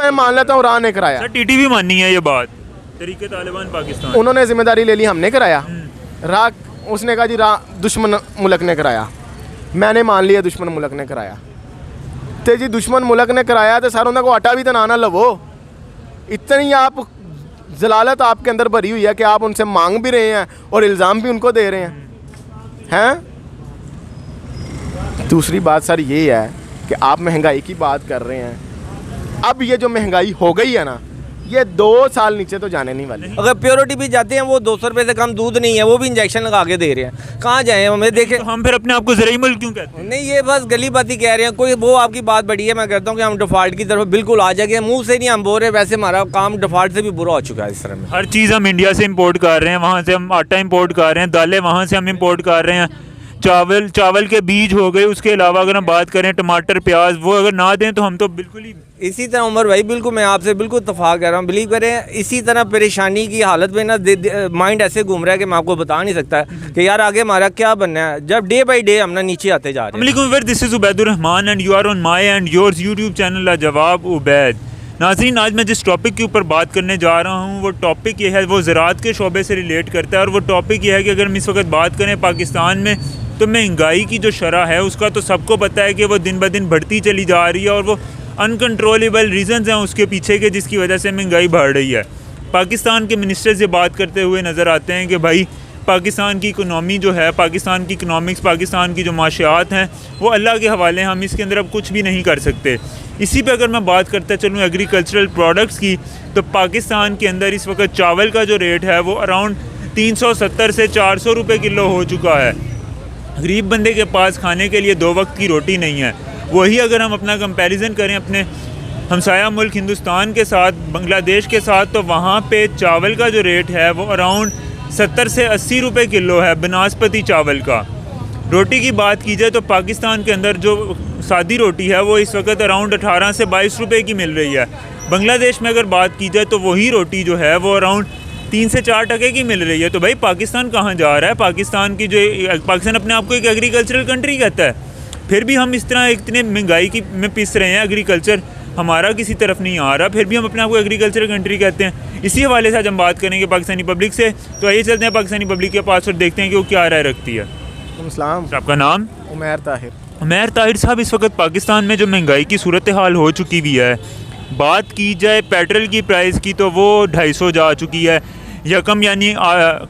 मैं मान लेता हूँ राह ने कराया। सर टीटीवी मानी है ये बात, तरीके तालिबान पाकिस्तान, उन्होंने जिम्मेदारी ले ली, हमने कराया। राह उसने कहा जी राह दुश्मन मुल्क ने कराया, मैंने मान लिया दुश्मन मुल्क ने कराया। तो जी दुश्मन मुल्क ने कराया तो सर उन्होंने को हटा भी तो ना लवो। इतनी आप जलालत आपके अंदर भरी हुई है कि आप उनसे मांग भी रहे हैं और इल्ज़ाम भी उनको दे रहे हैं। दूसरी बात सर ये है कि आप महंगाई की बात कर रहे हैं। अब ये जो महंगाई हो गई है ना, ये 2 साल नीचे तो जाने नहीं वाली। अगर प्योरिटी भी जाते हैं वो 200 रुपये से कम दूध नहीं है, वो भी इंजेक्शन लगा के दे रहे हैं। कहाँ जाए हमें देखें। तो हम फिर अपने आप को ज़राई मुल्क क्यों कहते हैं? नहीं, ये बस गली बाती कह रहे हैं। कोई वो आपकी बात बड़ी है, मैं कहता हूँ कि हम डिफ़ॉल्ट की तरफ बिल्कुल आ जाएंगे। मुंह से नहीं हम बोल रहे, वैसे हमारा काम डिफ़ॉल्ट से भी बुरा हो चुका है। इस तरह में हर चीज़ हम इंडिया से इम्पोर्ट कर रहे हैं, वहाँ से हम आटा इम्पोर्ट कर रहे हैं, दालें वहाँ से हम इम्पोर्ट कर रहे हैं, चावल के बीज हो गए। उसके अलावा अगर हम बात करें टमाटर प्याज, वो अगर ना दें तो हम तो बिल्कुल ही। इसी तरह उमर भाई बिल्कुल मैं आपसे बिल्कुल इत्तेफाक कर रहा हूँ। बिलीव करें, इसी तरह परेशानी की हालत में ना माइंड ऐसे घूम रहा है कि मैं आपको बता नहीं सकता कि यार आगे हमारा क्या बनना है, जब डे बाई डे हम ना नीचे आते जा रहे हैं। This is Ubaidur Rahman and you are on my and yours YouTube channel Lajawab Ubaid. नाज़रीन, आज मैं जिस टॉपिक के ऊपर बात करने जा रहा हूँ वो टॉपिक ये है, वो ज़राअत के शोबे से रिलेट करता है। और वो टॉपिक ये है कि अगर हम इस वक्त बात करें पाकिस्तान में, तो महंगाई की जो शरह है उसका तो सबको पता है कि वो दिन ब दिन बढ़ती चली जा रही है और वो अनकंट्रोलेबल रीज़न्स हैं उसके पीछे के, जिसकी वजह से महंगाई बढ़ रही है। पाकिस्तान के मिनिस्टर से बात करते हुए नज़र आते हैं कि भाई पाकिस्तान की इकोनॉमी जो है, पाकिस्तान की इकनॉमिक्स, पाकिस्तान की जो माशियात हैं वो अल्लाह के हवाले हैं, हम इसके अंदर अब कुछ भी नहीं कर सकते। इसी पे अगर मैं बात करता चलूँ एग्रीकल्चरल प्रोडक्ट्स की, तो पाकिस्तान के अंदर इस वक्त चावल का जो रेट है वो अराउंड 370 से 400 रुपये किलो हो चुका है। गरीब बंदे के पास खाने के लिए 2 वक्त की रोटी नहीं है। वही अगर हम अपना कंपैरिजन करें अपने हमसाया मुल्क हिंदुस्तान के साथ, बांग्लादेश के साथ, तो वहाँ पे चावल का जो रेट है वो अराउंड 70 से 80 रुपये किलो है बनास्पति चावल का। रोटी की बात की जाए तो पाकिस्तान के अंदर जो सादी रोटी है वो इस वक्त अराउंड 18 से 22 रुपये की मिल रही है। बांग्लादेश में अगर बात की जाए तो वही रोटी जो है वो अराउंड 3 से 4 टके की मिल रही है। तो भाई पाकिस्तान कहाँ जा रहा है? पाकिस्तान अपने आप को एक एग्रीकल्चरल कंट्री कहता है, फिर भी हम इस तरह इतने महंगाई की में पिस रहे हैं। एग्रीकल्चर हमारा किसी तरफ नहीं आ रहा, फिर भी हम अपने आप को एग्रीकल्चरल कंट्री कहते हैं। इसी हवाले से आज हम बात करेंगे पाकिस्तानी पब्लिक से। तो आइए चलते हैं पाकिस्तानी पब्लिक के पास और देखते हैं कि वो क्या राय रखती है। आपका नाम? उमैर ताहिर। उमैर ताहिर साहब, इस वक्त पाकिस्तान में जो महंगाई की सूरत हाल हो चुकी भी है, बात की जाए पेट्रोल की प्राइस की तो वो 250 जा चुकी है। यकम यानी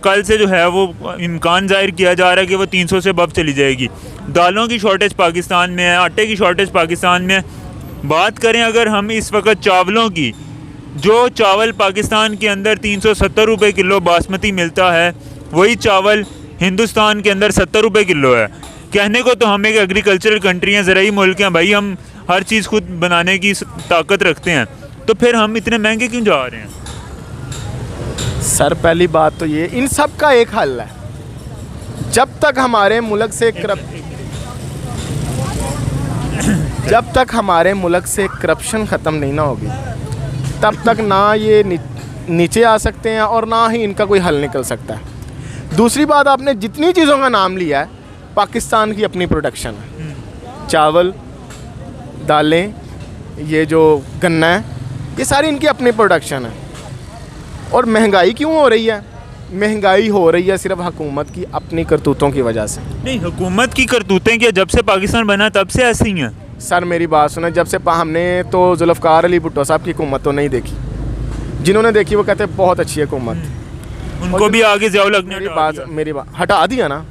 कल से जो है वो इम्कान ज़ाहिर किया जा रहा है कि वो 300 से अब चली जाएगी। दालों की शॉर्टेज पाकिस्तान में है, आटे की शॉर्टेज पाकिस्तान में है। बात करें अगर हम इस वक्त चावलों की, जो चावल पाकिस्तान के अंदर 370 रुपये किलो बासमती मिलता है, वही चावल हिंदुस्तान के अंदर 70 रुपये किलो है। कहने को तो हम एक एग्रीकल्चरल कंट्री हैं, ज़राई मुल्क हैं भाई, हम हर चीज़ खुद बनाने की ताकत रखते हैं, तो फिर हम इतने महंगे क्यों जा रहे हैं? सर पहली बात तो ये, इन सब का एक हल है। जब तक हमारे मुल्क से करप्शन ख़त्म नहीं ना होगी, तब तक ना ये नीचे आ सकते हैं और ना ही इनका कोई हल निकल सकता है। दूसरी बात, आपने जितनी चीज़ों का नाम लिया है, पाकिस्तान की अपनी प्रोडक्शन है। चावल, दालें, ये जो गन्ना है, ये सारी इनकी अपनी प्रोडक्शन है। और महंगाई क्यों हो रही है? महंगाई हो रही है सिर्फ हुकूमत की अपनी करतूतों की वजह से। नहीं, हुकूमत की करतूतें क्या जब से पाकिस्तान बना तब से ऐसी ही हैं? सर मेरी बात सुने, जब से हमने तो जुल्फ़कार अली भुट्टो साहब की हुकूमत तो नहीं देखी, जिन्होंने देखी वो कहते हैं बहुत अच्छी हुकूमत, उनको भी आगे ज़ियाउल हक ने मेरी बात हटा दिया ना,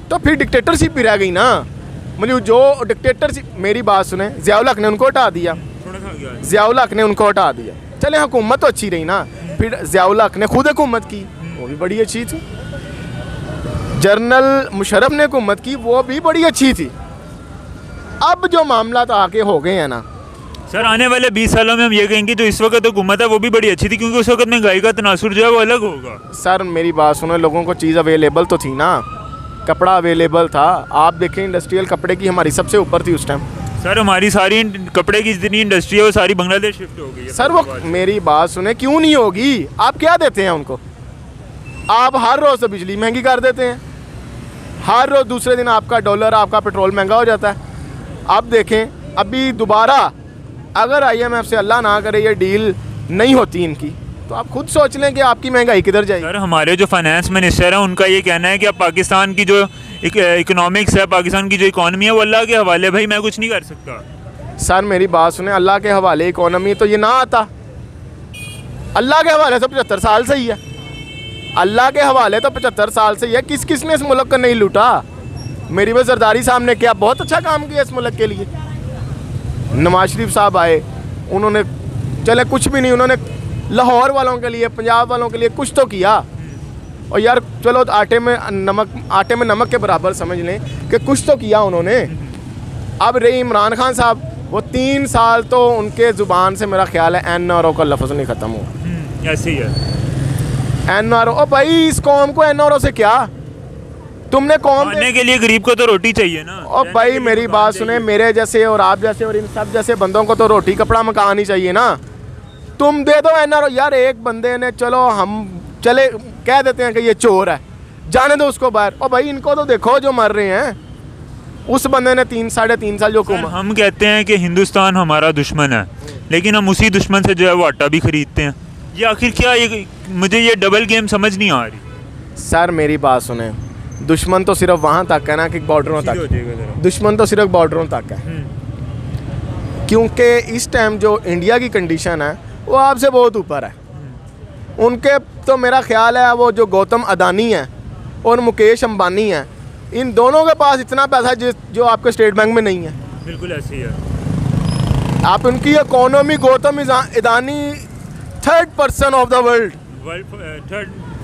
तो फिर डिक्टेटरशिप भी रह गई ना। मतलब जो डिक्टेटरशिप, मेरी बात सुने, ज़ियाउल हक ने उनको हटा दिया, ज़ियाउल हक ने उनको हटा दिया, चले हुकूमत तो अच्छी रही ना। फिर ज़ियाउल हक ने खुद हुकूमत की, वो भी बड़ी अच्छी थी। जनरल मुशर्रफ ने हुकूमत की, वो भी बड़ी अच्छी थी। अब जो मामला तो आके हो गए हैं ना सर, आने वाले 20 सालों में हम ये कहेंगे जो इस वक्त हुकूमत है वो भी बड़ी अच्छी थी, क्योंकि उस वक्त महंगाई का तनासुर जो है वो अलग होगा। सर मेरी बात सुनो, लोगों को चीज़ अवेलेबल तो थी ना, कपड़ा अवेलेबल था। आप देखें इंडस्ट्रियल कपड़े की हमारी सबसे ऊपर थी उस टाइम। सर हमारी सारी कपड़े की जितनी इंडस्ट्री है वो सारी बांग्लादेश शिफ्ट हो गई है। सर वो मेरी बात सुने, क्यों नहीं होगी? आप क्या देते हैं उनको? आप हर रोज़ तो बिजली महंगी कर देते हैं, हर रोज़ दूसरे दिन आपका डॉलर, आपका पेट्रोल महंगा हो जाता है। अब देखें अभी दोबारा अगर IMF से अल्लाह ना करे ये डील नहीं होती इनकी, तो आप खुद सोच लें कि आपकी महंगाई किधर जाएगी। सर हमारे जो फाइनेंस मिनिस्टर हैं उनका ये कहना है कि अब पाकिस्तान की जो इकोनॉमिक्स है, पाकिस्तान की जो इकॉनमी है वो अल्लाह के हवाले, भाई मैं कुछ नहीं कर सकता। सर मेरी बात सुने, अल्लाह के हवाले इकोनॉमी तो ये ना आता, अल्लाह के हवाले तो 75 साल से ही है, अल्लाह के हवाले तो 75 साल से ही है। किस किस ने इस मुल्क को नहीं लूटा? मेरी वह जरदारी साहब ने क्या बहुत अच्छा काम किया इस मुल्क के लिए। नवाज शरीफ साहब आए, उन्होंने चले कुछ भी नहीं, उन्होंने लाहौर वालों के लिए, पंजाब वालों के लिए कुछ तो किया। और यार चलो आटे में नमक के बराबर समझ लें कि कुछ तो किया उन्होंने। अब रही इमरान खान साहब, वो 3 साल तो उनके ज़ुबान से मेरा ख्याल है NRO का लफ्ज़ नहीं ख़त्म हुआ। ऐसे ही है NRO। ओ भाई इस कौम को NRO से क्या, तुमने कौम खाने के लिए गरीब को तो रोटी चाहिए ना। और भाई मेरी बात सुने, मेरे जैसे और आप जैसे और इन सब जैसे बंदों को तो रोटी कपड़ा मकान ही चाहिए ना। तुम दे दो NRO। यार एक बंदे ने, चलो हम चले कह देते हैं कि ये चोर है, जाने दो उसको बाहर। और भाई इनको तो देखो जो मर रहे हैं। उस बंदे ने 3-3.5 साल जो सर, हम कहते हैं कि हिंदुस्तान हमारा दुश्मन है, लेकिन हम उसी दुश्मन से जो है वो आटा भी खरीदते हैं। ये आखिर क्या, ये मुझे ये डबल गेम समझ नहीं आ रही। सर मेरी बात सुने, दुश्मन तो सिर्फ वहाँ तक है ना कि बॉर्डरों तक, दुश्मन तो सिर्फ बॉर्डरों तक है। क्योंकि इस टाइम जो इंडिया की कंडीशन है वो आपसे बहुत ऊपर है। उनके तो मेरा ख्याल है वो जो गौतम अदानी है और मुकेश अंबानी है, इन दोनों के पास इतना पैसा जो आपके स्टेट बैंक में नहीं है। बिल्कुल ऐसे ही है। आप उनकी economy, Gautam Adani 3rd person of the world,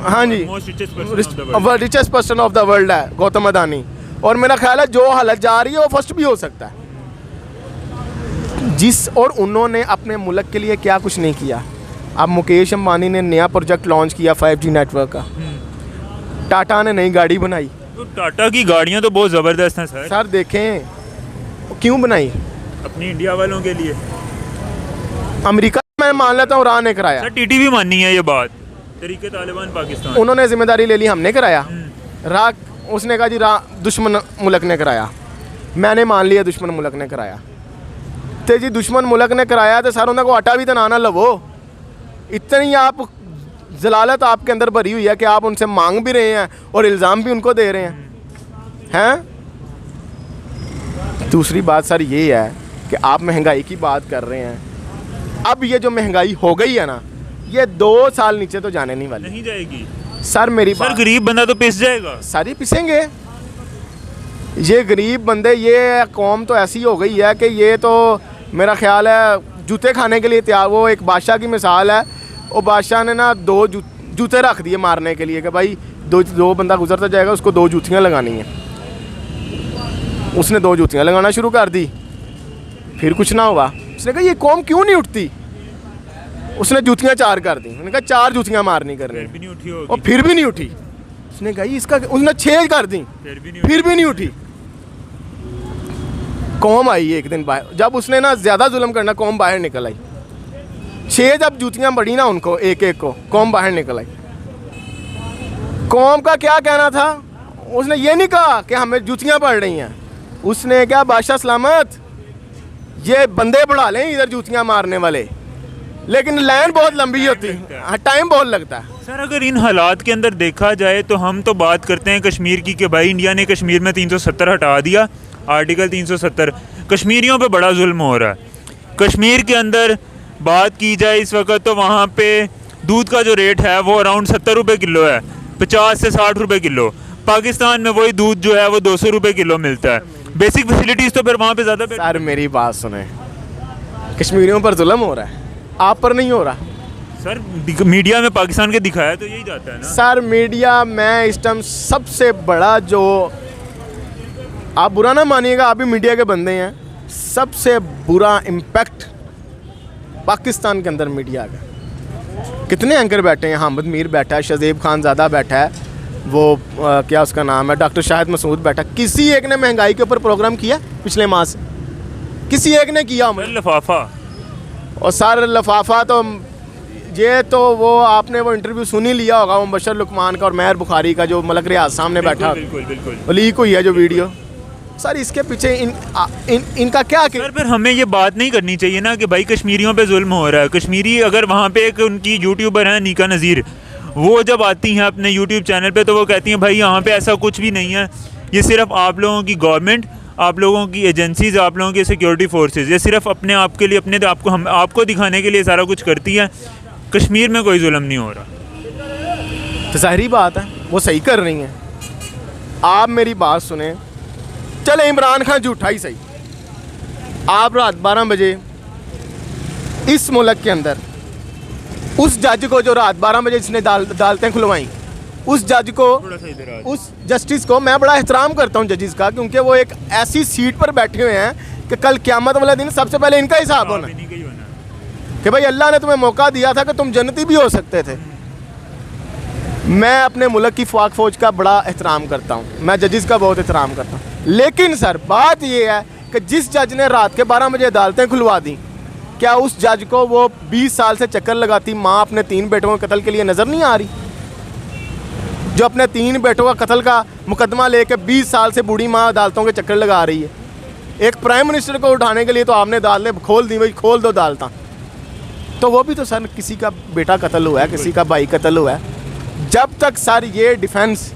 हाँ जी, richest person of the world है गौतम अदानी। और मेरा ख्याल है जो हालत जा रही है वो फर्स्ट भी हो सकता है और उन्होंने अपने मुल्क के लिए क्या कुछ नहीं किया। अब मुकेश अंबानी ने नया प्रोजेक्ट लॉन्च किया 5G नेटवर्क का, टाटा ने नई गाड़ी बनाई। तो टाटा की गाड़ियाँ तो बहुत ज़बरदस्त हैं सर। सर देखें क्यों बनाई, अपनी इंडिया वालों के लिए। अमेरिका मैं मान लेता हूँ राह ने कराया, सर TTV माननी है ये बात, तरीके तालिबान पाकिस्तान, उन्होंने जिम्मेदारी ले ली, हमने कराया। राह उसने कहा जी राह दुश्मन मुल्क ने कराया, मैंने मान लिया दुश्मन मुल्क ने कराया। तो जी दुश्मन मुल्क ने कराया तो सर उन्होंने को आटा भी तो ना लवो। इतनी आप जलालत आपके अंदर भरी हुई है कि आप उनसे मांग भी रहे हैं और इल्ज़ाम भी उनको दे रहे हैं। दूसरी बात सर ये है कि आप महंगाई की बात कर रहे हैं। अब ये जो महंगाई हो गई है ना, ये 2 साल नीचे तो जाने नहीं वाली, नहीं जाएगी सर। मेरी सर गरीब बंदा तो पिस जाएगा, सारी पिसेंगे ये गरीब बंदे। ये कौम तो ऐसी हो गई है कि ये तो मेरा ख्याल है जूते खाने के लिए तैयार। वो एक बादशाह की मिसाल है, वो बादशाह ने ना 2 जूते रख दिए मारने के लिए कि भाई दो बंदा गुजरता जाएगा, उसको 2 जूतियाँ लगानी हैं। उसने 2 जूतियाँ लगाना शुरू कर दी, फिर कुछ ना हुआ। उसने कहा ये कौम क्यों नहीं उठती, उसने जूतियाँ 4 कर दी। उसने कहा 4 जूतियाँ मारनी करनी, और फिर भी नहीं उठी। उसने कहा इसका, उसने 6 कर दी, फिर भी नहीं उठी। कौम आई एक दिन बाहर, जब उसने ना ज़्यादा जुल्म करना, कौम बाहर निकल आई। 6 जब जूतियाँ बढ़ी ना उनको एक एक को, कौम बाहर निकल आई। कौम का क्या कहना था, उसने ये नहीं कहा कि हमें जूतियाँ पड़ रही हैं, उसने क्या बादशाह सलामत ये बंदे बढ़ा लें इधर जूतियाँ मारने वाले, लेकिन लाइन बहुत लंबी होती है, टाइम बहुत लगता है। सर अगर इन हालात के अंदर देखा जाए तो हम तो बात करते हैं कश्मीर की कि भाई इंडिया ने कश्मीर में 370 हटा दिया, आर्टिकल 370, कश्मीरियों पे बड़ा जुल्म हो रहा है। कश्मीर के अंदर बात की जाए इस वक्त तो वहाँ पे दूध का जो रेट है वो अराउंड 70 रुपये किलो है, 50 से 60 रुपये किलो। पाकिस्तान में वही दूध जो है वो 200 रुपये किलो मिलता है। बेसिक फैसिलिटीज़ तो फिर वहाँ पे ज़्यादा। सर मेरी बात सुने, कश्मीरियों पर जुल्म हो रहा है, आप पर नहीं हो रहा। सर मीडिया में पाकिस्तान के दिखाया तो यही जाता है ना। सर मीडिया में इस टाइम सबसे बड़ा जो, आप बुरा ना मानिएगा, आप भी मीडिया के बंदे हैं, सबसे बुरा इम्पैक्ट पाकिस्तान के अंदर मीडिया का। कितने एंकर बैठे हैं, हामिद मीर बैठा है, शज़ेब खान ज़्यादा बैठा है, वो क्या उसका नाम है, डॉक्टर शाहिद मसूद बैठा। किसी एक ने महंगाई के ऊपर प्रोग्राम किया पिछले माह से? किसी एक ने किया? लिफाफा। और सर लिफाफा तो ये तो वो आपने वो इंटरव्यू सुन ही लिया होगा, वो बशर लुकमान का और महर बुखारी का, जो मलक रियाज सामने बैठा, बिल्कुल लीक हुई है जो वीडियो। सर इसके पीछे इनका क्या सर फिर हमें ये बात नहीं करनी चाहिए ना कि भाई कश्मीरियों पे जुल्म हो रहा है। कश्मीरी अगर वहाँ पे एक उनकी यूट्यूबर हैं नीका नज़ीर, वो जब आती हैं अपने यूट्यूब चैनल पे तो वो कहती हैं भाई यहाँ पे ऐसा कुछ भी नहीं है, ये सिर्फ आप लोगों की गवर्नमेंट, आप लोगों की एजेंसीज, आप लोगों की सिक्योरिटी फोर्सेस, ये सिर्फ अपने आप के लिए, अपने आपको हम आपको दिखाने के लिए सारा कुछ करती है। कश्मीर में कोई जुल्म नहीं हो रहा। तो ज़ाहिरी बात है वो सही कर रही हैं। आप मेरी बात सुने, चले इमरान खान झूठा ही सही, आप रात 12 बजे इस मुल्क के अंदर उस जज को जो रात 12 बजे जिसने अदालतें खुलवाई, उस जज को, उस जस्टिस को मैं बड़ा एहतराम करता हूँ जजिस का, क्योंकि वो एक ऐसी सीट पर बैठे हुए हैं कि कल क़यामत वाला दिन सबसे पहले इनका हिसाब होना कि भाई अल्लाह ने तुम्हें मौका दिया था कि तुम जन्नती भी हो सकते थे। मैं अपने मुल्क की फाक फौज का बड़ा एहतराम करता हूँ, मैं जजिस का बहुत एहतराम करता हूँ, लेकिन सर बात ये है कि जिस जज ने रात के 12 बजे अदालतें खुलवा दी, क्या उस जज को वो 20 साल से चक्कर लगाती माँ अपने 3 बेटों के कत्ल के लिए नज़र नहीं आ रही? जो अपने 3 बेटों का कत्ल का मुकदमा लेके 20 साल से बूढ़ी माँ अदालतों के चक्कर लगा रही है। एक प्राइम मिनिस्टर को उठाने के लिए तो आपने अदालतें खोल दी, भाई खोल दो अदालतें, तो वो भी तो सर किसी का बेटा कत्ल हुआ है, किसी का भाई कत्ल हुआ है। जब तक सर ये डिफेंस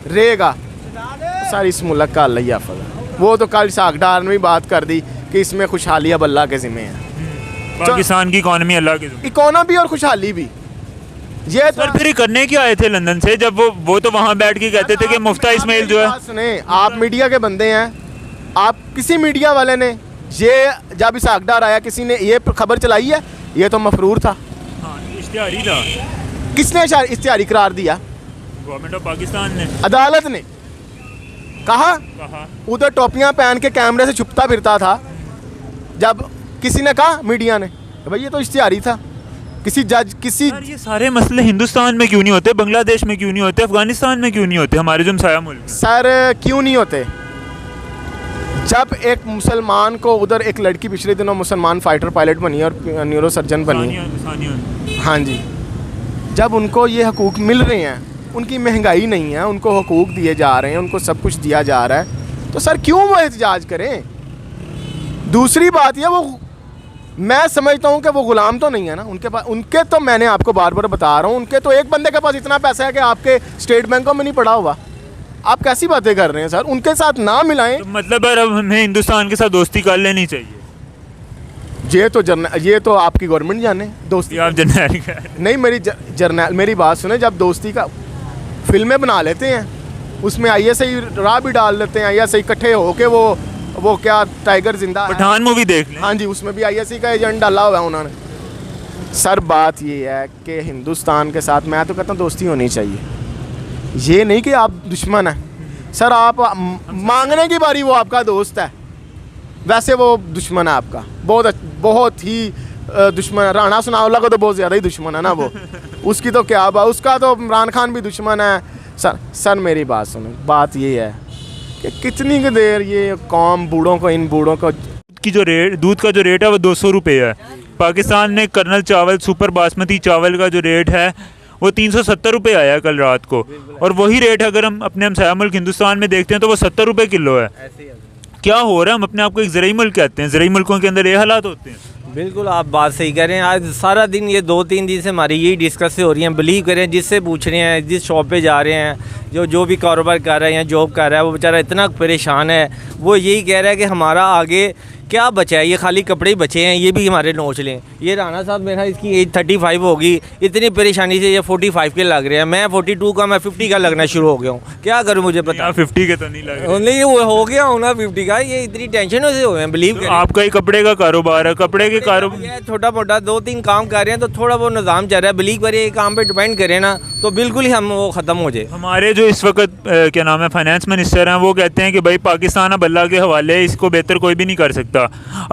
रहेगा तो सर इस मुल्क का अल्लाह ही हाफ़िज़ है। वो तो कल सागडार ने भी बात कर दी कि इसमें खुशहाली अब अल्लाह के ज़िम्मे है। पाकिस्तान की इकॉनमी अल्लाह के ज़िम्मे, इकॉनमी और खुशहाली भी। ये सर फिर करने क्या आए थे लंदन से, जब वो तो वहाँ बैठ के कहते थे कि मुफ्ता इस्माइल जो है। सुने, आप मीडिया के बंदे हैं, आप किसी मीडिया वाले ने ये जब इस आगडार आया किसी ने ये खबर चलाई है? ये तो मफरूर था, इश्तिहारी था। किसने इश्तिहारी करार दिया? गवर्नमेंट ऑफ पाकिस्तान ने, अदालत ने कहा। उधर टोपियां पहन के कैमरे से छुपता फिरता था, जब किसी ने कहा मीडिया ने भाई ये तो इश्तिहारी था। किसी जज किसी सर ये सारे मसले हिंदुस्तान में क्यों नहीं होते, बांग्लादेश में क्यों नहीं होते, अफगानिस्तान में क्यों नहीं होते, हमारे जो हमसाया मुल्क? सर क्यों नहीं होते? जब एक मुसलमान को, उधर एक लड़की पिछले दिनों मुसलमान फाइटर पायलट बनी और न्यूरो सर्जन बनी, हाँ जी, जब उनको ये हकूक़ मिल रहे हैं, उनकी महंगाई नहीं है, उनको हकूक़ दिए जा रहे हैं, उनको सब कुछ दिया जा रहा है, तो सर क्यों वो एहतजाज करें? दूसरी बात यह, वो मैं समझता हूँ कि वो ग़ुलाम तो नहीं है ना उनके पास। उनके तो मैंने आपको बार बार बता रहा हूँ, उनके तो एक बंदे के पास इतना पैसा है कि आपके स्टेट बैंकों में नहीं पड़ा हुआ। आप कैसी बातें कर रहे हैं सर? उनके साथ ना मिलाएं। तो मतलब अब हमें हिंदुस्तान के साथ दोस्ती कर लेनी चाहिए। ये तो आपकी गवर्नमेंट जाने दोस्ती। आप जर्नैल नहीं, जर्नैल मेरी बात सुने, जब दोस्ती का फिल्में बना लेते हैं उसमें ISI राह भी डाल देते हैं, ISI इकट्ठे होके वो क्या टाइगर जिंदा, पठान मूवी देख लें, हाँ जी, उसमें भी ISI का एजेंट डाला हुआ है उन्होंने। सर बात ये है कि हिंदुस्तान के साथ मैं तो कहता हूँ दोस्ती होनी चाहिए, ये नहीं कि आप दुश्मन हैं। सर आप मांगने की बारी वो आपका दोस्त है, वैसे वो दुश्मन है आपका, बहुत ही दुश्मन। राणा सुनावला को तो बहुत ज़्यादा ही दुश्मन है ना वो उसकी तो क्या बात, उसका तो इमरान खान भी दुश्मन है। सर मेरी बात सुनो, बात ये है कि कितनी देर ये कौम बूढ़ों को, इन बूढ़ों को की जो रेट, दूध का जो रेट है वो 200 रुपये है। पाकिस्तान ने कर्नल चावल, सुपर बासमती चावल का जो रेट है वो 370 रुपये आया कल रात को, और वही रेट अगर हम अपने हमसाया मुल्क हिंदुस्तान में देखते हैं तो वो 70 रुपये किलो है। क्या हो रहा है? हम अपने आप को एक ज़राई मुल्क कहते हैं, ज़राई मुल्कों के अंदर ये हालात होते हैं। बिल्कुल आप बात सही कह रहे हैं। आज सारा दिन ये 2-3 दिन से हमारी यही डिस्कस हो रही हैं। बिलीव करें, जिससे पूछ रहे हैं, जिस शॉप पे जा रहे हैं, जो भी कारोबार कर रहा है या जॉब कर रहा है, वो बेचारा इतना परेशान है। वो यही कह रहा है कि हमारा आगे क्या बचा है, ये खाली कपड़े ही बचे हैं, ये भी हमारे नोच लें। ये राणा साहब, मेरा इसकी एज 35 होगी, इतनी परेशानी से ये 45 के लग रहे हैं। मैं 42 का, मैं 50 का लगना शुरू हो गया हूँ। क्या करूँ मुझे पता। 50 के तो नहीं लग रहे। नहीं वो हो गया हूँ ना 50 का। ये इतनी टेंशन से हो गए। बिलीव तो आपका ही कपड़े का कारोबार है, कपड़े के कारोबार छोटा मोटा 2-3 काम कर रहे हैं तो थोड़ा वो निज़ाम चल रहा है। बिलीव करिए, काम पे डिपेंड करें ना तो बिल्कुल ही हम वो ख़त्म हो जाए। हमारे जो इस वक्त क्या नाम है फाइनेंस मिनिस्टर हैं, वो कहते हैं कि भाई पाकिस्तान अब अल्लाह के हवाले है, इसको बेहतर कोई भी नहीं कर सकता।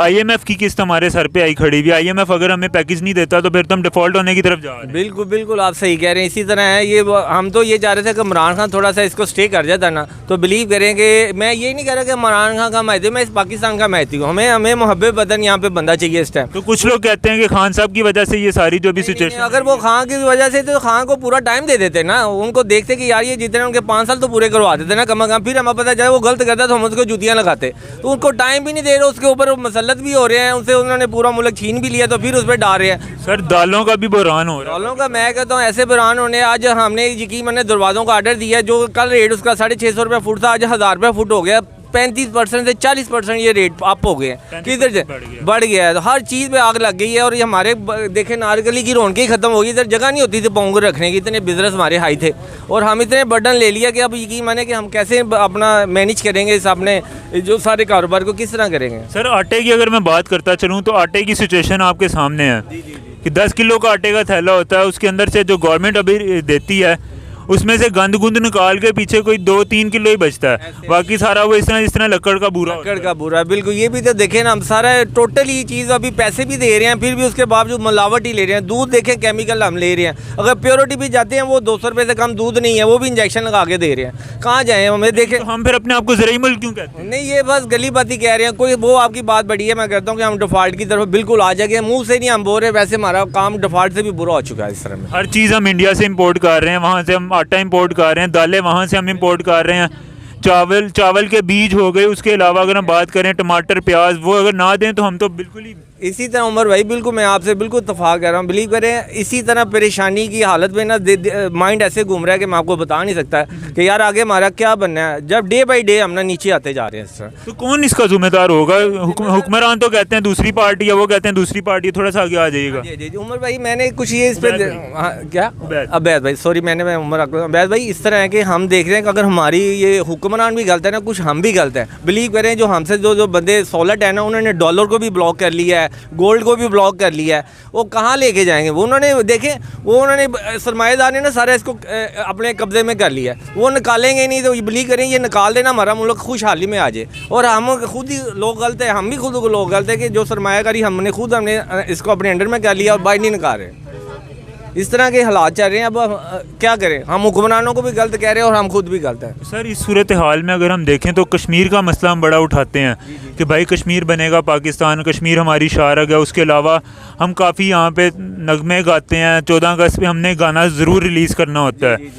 IMF की किस्त हमारे सर पे आई खड़ी हुई। IMF अगर हमें पैकेज नहीं देता तो फिर तो हम डिफ़ॉल्ट होने की तरफ जा रहे हैं। बिल्कुल बिल्कुल आप सही कह रहे हैं। इसी तरह है ये, हम तो ये चाह रहे थे कि इमरान खान थोड़ा सा इसको स्टे कर जाता ना, तो बिलीव करें कि मैं ये नहीं कह रहा कि इमरान खान का मैती हूँ, मैं इस पाकिस्तान का मैती हूँ। हमें मोहब्बत बदन यहाँ पे बंदा चाहिए इस टाइम। तो कुछ लोग कहते हैं कि खान साहब की वजह से ये सारी जो भी सिचुएशन, अगर वो खान की वजह से तो खान को पूरा टाइम दे देते ना, उनको देखते कि यार ये जितना ना उनके 5 साल तो पूरे करवा देते ना कम कम, फिर हमें पता चले वो गलत करता तो हम उसको जुतियाँ लगाते। तो उनको टाइम भी नहीं दे रहे, उसके ऊपर मसलत भी हो रहे हैं, उनसे उन्होंने पूरा मुल्क छीन भी लिया तो फिर उस पर डाल रहे हैं। सर दालों का भी बहरान हो रहा है। दालों का मैं कहता हूँ ऐसे बहरान होने, आज हमने यकीन मैंने दरवाज़ों का ऑर्डर दिया, जो कल रेट उसका 650 रुपये फुट था, आज 1000 रुपये फुट हो गया। 35% से 40% ये रेट अप हो गए हैं। किधर से बढ़ गया है, तो हर चीज़ पे आग लग गई है। और ये हमारे देखे नारकली की रौनक ही खत्म हो गई, इधर जगह नहीं होती थी पोंग रखने की, इतने बिजनेस हमारे हाई थे और हम इतने बर्डन ले लिया कि अब यकीन माने कि हम कैसे अपना मैनेज करेंगे इस अपने जो सारे कारोबार को किस तरह करेंगे। सर आटे की अगर मैं बात करता चलूँ तो आटे की सिचुएशन आपके सामने है कि 10 किलो का आटे का थैला होता है, उसके अंदर से जो गवर्नमेंट अभी देती है उसमें से गंद गुंद निकाल के पीछे कोई 2-3 किलो ही बचता है, बाकी सारा वो इस तरह लकड़ का बूरा लकड़ का बूरा। बिल्कुल, ये भी तो देखें ना, हम सारा टोटल ये चीज़ अभी पैसे भी दे रहे हैं फिर भी उसके बावजूद मिलावट ही ले रहे हैं। दूध देखें केमिकल हम ले रहे हैं, अगर प्योरिटी भी जाते हैं वो 200 रुपये से कम दूध नहीं है, वो भी इंजेक्शन लगा के दे रहे हैं। कहाँ जाए हमें देखें। तो हम फिर अपने आप को ज़राई मुल्क क्यों कहते हैं? नहीं, ये बस गली बाती कह रहे हैं, कोई वो आपकी बात बड़ी है। मैं कहता हूँ कि हम डिफ़ॉल्ट की तरफ बिल्कुल आ जाएंगे, मुँह से नहीं हम बोल रहे, वैसे हमारा काम डिफ़ॉल्ट से भी बुरा हो चुका है इस तरह में। हर चीज़ हम इंडिया से इंपोर्ट कर रहे हैं, वहाँ से हम आटा इंपोर्ट कर रहे हैं, दालें वहाँ से हम इंपोर्ट कर रहे हैं, चावल के बीज हो गए, उसके अलावा अगर हम बात करें टमाटर प्याज वो अगर ना दें तो हम तो बिल्कुल ही। इसी तरह उमर भाई बिल्कुल मैं आपसे बिल्कुल इत्तेफाक कर रहा हूँ, बिलीव करें इसी तरह परेशानी की हालत में ना माइंड ऐसे घूम रहा है कि मैं आपको बता नहीं सकता कि यार आगे हमारा क्या बनना है, जब डे बाई डे हम ना नीचे आते जा रहे हैं इस तरह। तो कौन इसका जिम्मेदार होगा? हुक्मरान तो कहते हैं दूसरी पार्टी है, वो कहते हैं दूसरी पार्टी, थोड़ा सा आगे आ जाइएगा। जी उमर भाई मैंने कुछ ये इस पर क्या अवैध भाई सॉरी मैं उमर अवैध भाई इस तरह है कि हम देख रहे हैं कि अगर हमारी ये हुक्मरान भी गलत है ना, कुछ हम भी गलत है। बिलीव करें जो हमसे जो बंदे सॉलिड है ना, उन्होंने डॉलर को भी ब्लॉक कर लिया है, गोल्ड को भी ब्लॉक कर लिया है, वो कहाँ लेके जाएंगे? वो उन्होंने सरमाएदार ने ना सारा इसको अपने कब्जे में कर लिया है, वो निकालेंगे नहीं। तो बिलीव करें ये निकाल देना हमारा मुल्क खुशहाली में आ जाए। और हम खुद ही लोग गलत है, हम भी खुद को लोग गलत है कि जो सरमायाकारी हमने इसको अपने अंडर में कर लिया और बाहर नहीं निकाल रहे। इस तरह के हालात चल रहे हैं। अब क्या करें, हम हुक्मरानों को भी गलत कह रहे हैं और हम खुद भी गलत हैं। सर इस सूरत हाल में अगर हम देखें तो कश्मीर का मसला हम बड़ा उठाते हैं कि भाई कश्मीर बनेगा पाकिस्तान, कश्मीर हमारी शारग है। उसके अलावा हम काफ़ी यहाँ पे नगमे गाते हैं, 14 अगस्त पे हमने गाना ज़रूर रिलीज़ करना होता है।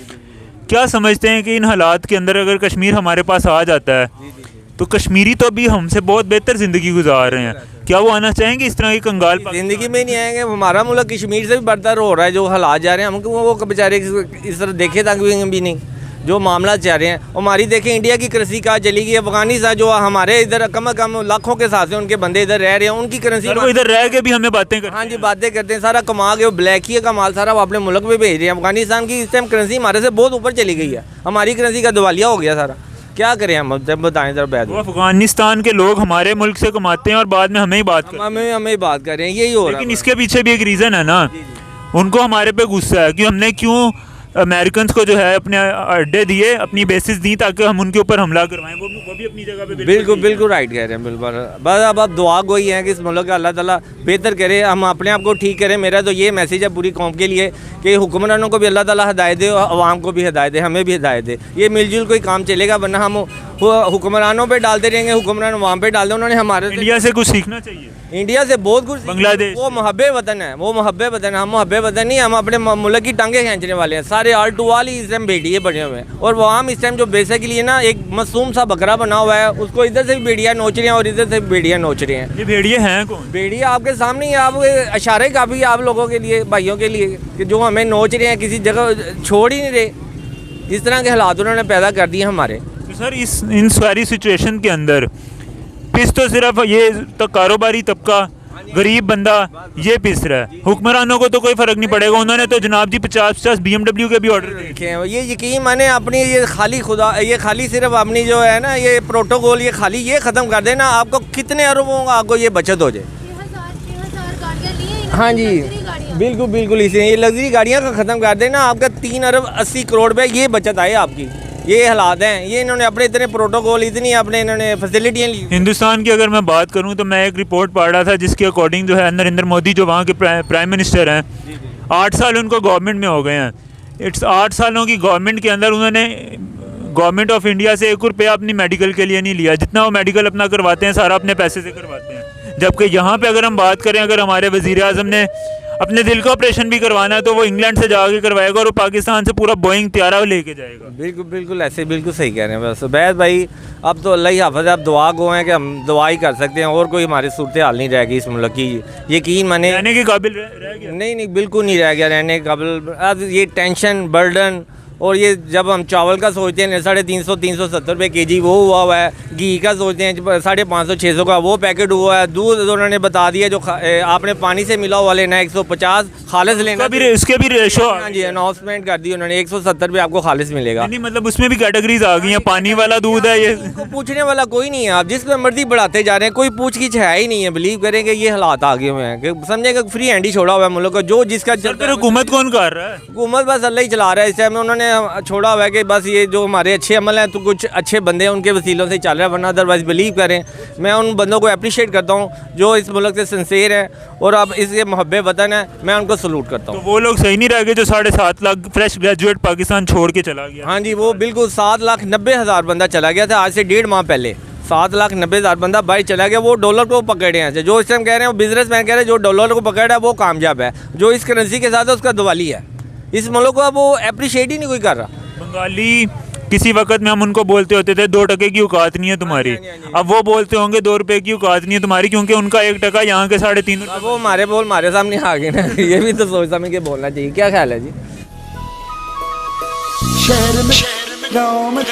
क्या समझते हैं कि इन हालात के अंदर अगर कश्मीर हमारे पास आ जाता है तो कश्मीरी तो अभी हमसे बहुत बेहतर ज़िंदगी गुजार रहे हैं, क्या वो आना चाहेंगे इस तरह की कंगाल? ज़िंदगी में नहीं आएंगे। हमारा मुल्क कश्मीर से भी बदतर हो रहा है, जो हालात जा रहे हैं। हमको वो बेचारे इस तरह देखे तक भी नहीं जो मामला चाह रहे हैं। हमारी देखें इंडिया की करेंसी कहाँ चली गई, अफगानिस्तान जो हमारे इधर कम से कम लाखों के साथ उनके बंदे इधर रह रहे हैं, उनकी करेंसी वो इधर रह के भी हमें बातें करते हैं। हाँ जी बातें करते हैं, सारा कमा के वो ब्लैक ही का माल सारा वो अपने मुल्क में भेज रहे हैं। अफगानिस्तान की इस टाइम करेंसी हमारे से बहुत ऊपर चली गई है, हमारी करेंसी का दिवालिया हो गया सारा। क्या करें हम, जब बताएं जरा बैठ। अफगानिस्तान के लोग हमारे मुल्क से कमाते हैं और बाद में हमें ही बात बात कर रहे हैं, यही हो रहा है। लेकिन इसके पीछे भी एक रीज़न है ना, उनको हमारे पे गुस्सा है कि हमने क्यों अमेरिकन को जो है अपने अड्डे दिए, अपनी बेसिस दी ताकि हम उनके ऊपर हमला करवाएं। वो भी अपनी जगह पे बिल्कुल राइट कह रहे हैं। बिल्कुल बस अब आप दुआ गोई हैं कि इस मुल्क का अल्लाह ताला बेहतर करे, हम अपने आप को ठीक करें। मेरा तो ये मैसेज है पूरी कौम के लिए कि हुक्मरानों को भी अल्लाह ताला हिदायत दे और आवाम को भी हिदायत दे, हमें भी हिदायत दे। ये मिलजुल कोई काम चलेगा, वरना हम हुक्मरानों पे डालते रहेंगे, हुक्मरान आवाम पे डाल दे। उन्होंने हमारे इंडिया से कुछ सीखना चाहिए, इंडिया से बहुत कुछ। बांग्लादेश वो महब्बे वतन है, वो महब्बे वतन है। हम महब्बे वतन नहीं, हम अपने मुल्क की टांगे खींचने वाले हैं। सारे आल टू आल ही इस टाइम बेड़िए बने हुए हैं और वो हम इस टाइम जो बेसिकली ना एक मासूम सा बकरा बना हुआ है, उसको इधर से भी बेड़ियाँ नोच रहे हैं और इधर से भी बेड़ियाँ नोच रहे हैं। ये भेड़िए हैं कौन? बेड़िया आपके सामने ही, आप इशारे काफ़ी है आप लोगों के लिए, भाइयों के लिए, कि जो हमें नोच रहे हैं, किसी जगह छोड़ ही नहीं रहे। इस तरह के हालात उन्होंने पैदा कर दिए हमारे। तो सर इन सारी सिचुएशन के अंदर पिस तो सिर्फ ये तो कारोबारी तबका, गरीब बंदा ये पिस रहा है। हुक्मरानों को तो कोई फ़र्क नहीं पड़ेगा, उन्होंने तो जनाब जी 50-50 BMW के भी ऑर्डर देखे हैं। ये यकीन माने अपनी ये खाली सिर्फ अपनी जो है ना ये प्रोटोकॉल ये खाली ये ख़त्म कर देना, आपको कितने अरबों का आपको ये बचत हो जाए। हाँ जी बिल्कुल इसे ये लग्जरी गाड़ियाँ का ख़त्म कर देना, आपका 3 अरब 80 करोड़ रुपये ये बचत आए आपकी। ये हालात हैं, ये इन्होंने अपने इतने प्रोटोकॉल इतनी अपने इन्होंने फैसिलिटियाँ ली। हिंदुस्तान की अगर मैं बात करूं तो मैं एक रिपोर्ट पढ़ रहा था जिसके अकॉर्डिंग जो है नरेंद्र मोदी जो वहाँ के प्राइम मिनिस्टर हैं, 8 साल उनको गवर्नमेंट में हो गए हैं। 8 सालों की गवर्नमेंट के अंदर उन्होंने गवर्नमेंट ऑफ इंडिया से 1 रुपया अपनी मेडिकल के लिए नहीं लिया। जितना वो मेडिकल अपना करवाते हैं सारा अपने पैसे से करवाते हैं। जबकि यहाँ पे अगर हम बात करें, अगर हमारे वज़ीर आज़म ने अपने दिल का ऑपरेशन भी करवाना है तो वो इंग्लैंड से जाके करवाएगा और वो पाकिस्तान से पूरा बोइंग त्यारा लेके जाएगा। बिल्कुल बिल्कुल ऐसे बिल्कुल सही कह रहे हैं। बस उबैद भाई अब तो अल्लाह ही हाफ़िज़ है, अब दुआ गो हैं कि हम दुआ ही कर सकते हैं और कोई हमारी सूरत हाल नहीं रहेगी इस मुल्क की, यकीन माने। रहने के काबिल रह गया? नहीं बिल्कुल नहीं रह गया रहने के काबिल। अब ये टेंशन बर्डन और ये जब हम चावल का सोचते हैं 350 370 रुपये केजी वो हुआ है, घी का सोचते हैं 550 600 का वो पैकेट हुआ है, दूध उन्होंने बता दिया जो आपने पानी से मिला हुआ लेना 150 खालिस लेना, इसके भी रेशो। हाँ जी अनाउंसमेंट कर दी उन्होंने 170 रुपये आपको खालिस मिलेगा। नहीं मतलब उसमें भी कैटेगरीज आ गई हैं, पानी वाला दूध है ये। पूछने वाला कोई नहीं है, आप जिसको मर्जी बढ़ाते जा रहे हैं, कोई पूछ की है ही नहीं है। बिलीव करेंगे ये हालात आ गए हुए हैं कि समझेगा फ्री हैंड ही छोड़ा हुआ है मुल्क को, जो जिसका हुकूमत कौन कर रहा है? हुकूमत बस अल्लाह ही चला रहा है। इस टाइम उन्होंने छोड़ा हुआ है कि बस ये जो हमारे अच्छे अमल हैं तो कुछ अच्छे बंदे हैं उनके वसीलों से चल रहा है, वरना अदरवाइज बिलीव करें मैं उन बंदों को अप्रिशिएट करता हूँ जो इस मुल्क से सिंसेर हैं और अब इसके मुहब्बे वतन है, मैं उनको सलूट करता हूँ। तो वो लोग सही नहीं रह गए जो 7.5 लाख फ्रेश ग्रेजुएट पाकिस्तान छोड़ के चला गया? हाँ जी वो बिल्कुल 7,90,000 बंदा चला गया था आज से 1.5 माह पहले। 7,90,000 बंदा बाहर चला गया, वो डॉलर को पकड़े हैं। जो इस टाइम कह रहे हैं बिजनेस मैन कह रहे हैं जो डॉलर को पकड़ा है वो कामयाब है, जो इस करेंसी के साथ है उसका दिवाली है। इस मुल्क को अब वो अप्रिशिएट ही नहीं कोई कर रहा। बंगाली किसी वक्त में हम उनको बोलते होते थे 2 टके की औकात नहीं है तुम्हारी, अब वो बोलते होंगे 2 रुपए की औकात नहीं है तुम्हारी, क्योंकि उनका 1 टका यहाँ के 3.5 रुपये। वो हमारे सामने आ गए ना ये भी तो सोच समझ के बोलना चाहिए। क्या ख्याल है जी? शहर में गाँव में